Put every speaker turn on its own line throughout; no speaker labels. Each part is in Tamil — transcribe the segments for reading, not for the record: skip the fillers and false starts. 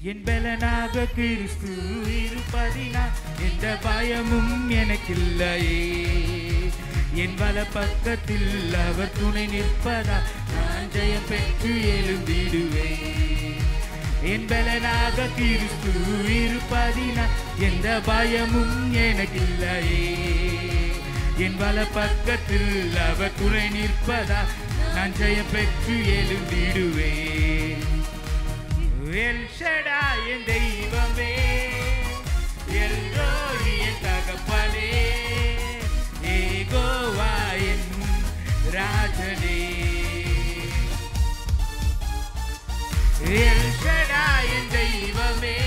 என் பலனாக கிறிஸ்து இருப்பதினால் எந்த பயமும் எனக்கில்லையே. என் வல பக்கத்தில் அவர் துணை நிற்பதால் நான் ஜெயம் பெற்று எழுந்திடுவேன். என் பலனாக கிறிஸ்து இருப்பதினால் எந்த பயமும் எனக்கில்லையே. என் வல பக்கத்தில் அவர் துணை நிற்பதால் நான் ஜெயம் பெற்று எழுந்திடுவேன். எல் ஷடாய் என் தெய்வமே, எல்ரோய் என் தகப்பனே, யெகோவா என் ராஜனே. எல் ஷடாய் என் தெய்வமே,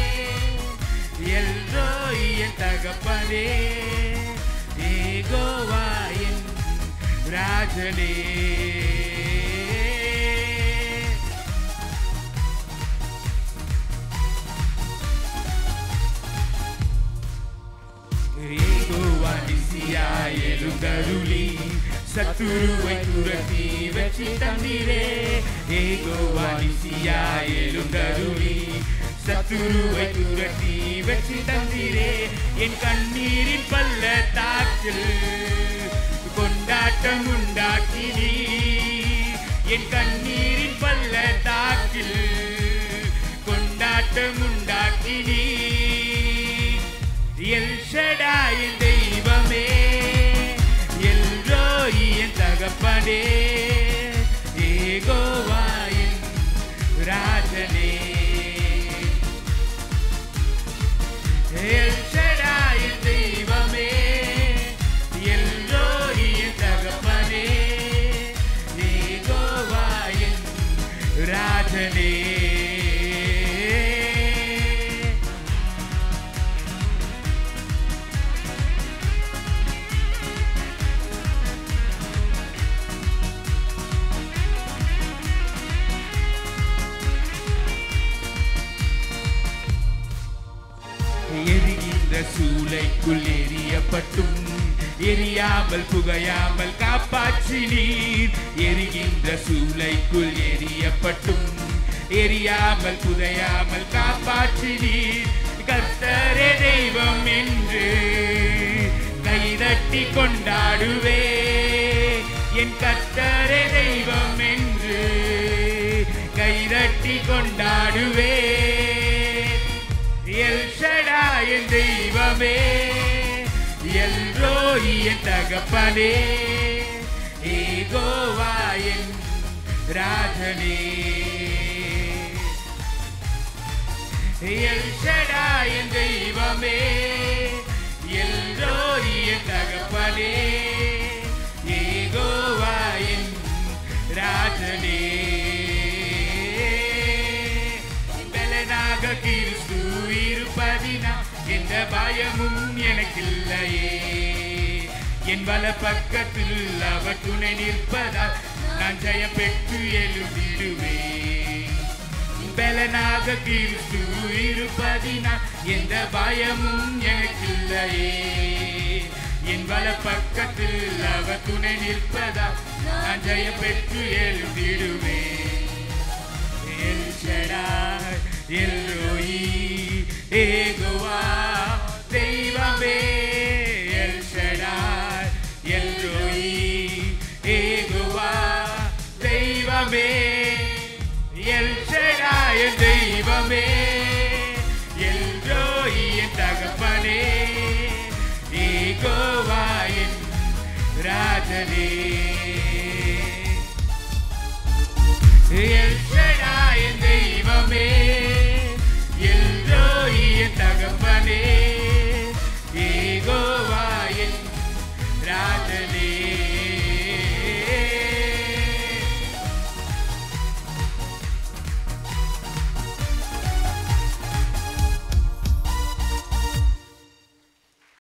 எல்ரோய் என் தகப்பனே, யெகோவா என் ராஜனே. எழுந்தருளி சத்துருவை துரத்தி வெற்றி தந்தீரே. யெகோவா நிசியாய் எழுந்தருளி சத்துருவை துரத்தி வெற்றி தந்தீரே. என் கண்ணீரின் பள்ளத்தாக்கில் கொண்டாட்டம் உண்டாக்கினீ. என் கண்ணீரின் பள்ளத்தாக்கில் கொண்டாட்டம் உண்டாக்கினீ. எல் ஷடாய் என் தெய்வமே, எல்ரோய் என் தகப்பனே, யெகோவா என் ராஜனே. எல் ஷடாய் என் தெய்வமே, எல்ரோய் என் தகப்பனே, யெகோவா என் ராஜனே. எரிகின்ற சூளைக்குள் எரியப்பட்டும் எரியாமல் புகையாமல் காப்பாற்றினீர். எரிகின்ற சூளைக்குள் எரியப்பட்டும் எரியாமல் புகையாமல் காப்பாற்றினீர். கர்த்தரே தெய்வம் என்று கைதட்டி கொண்டாடுவே. என் கர்த்தரே தெய்வம் என்று கைதட்டி கொண்டாடுவே. எல் ஷடாய் என் தெய்வமே, எல்ரோய் என் தகப்பனே, யெகோவா என் ராஜனே. எல் ஷடாய் என் தெய்வமே, எல்ரோய் என் தகப்பனே, யெகோவா என் ராஜனே. பலனாக கிறிஸ்து இருப்பதினால் எந்த பயமும் எனக்கில்லையே. என் வல பக்கத்தில் அவர் துணை நிற்பதால் நான் ஜெயம் பெற்று எழுந்திடுவேன். பலனாக கிறிஸ்து இருப்பதினால் எந்த பயமும் எனக்கில்லையே. என் வல பக்கத்தில் அவர் துணை நிற்பதால் நான் ஜெயம் பெற்று எழுந்திடுவேன். எல் ஷடாய் எல்ரோய் யெகோவா தெய்வமே, எல் ஷடாய் எல்ரோய் யெகோவா தெய்வமே. எல் ஷடாய் தெய்வமே, எல்ரோய் என் தகப்பனே, யெகோவா என் ராஜனே. எல்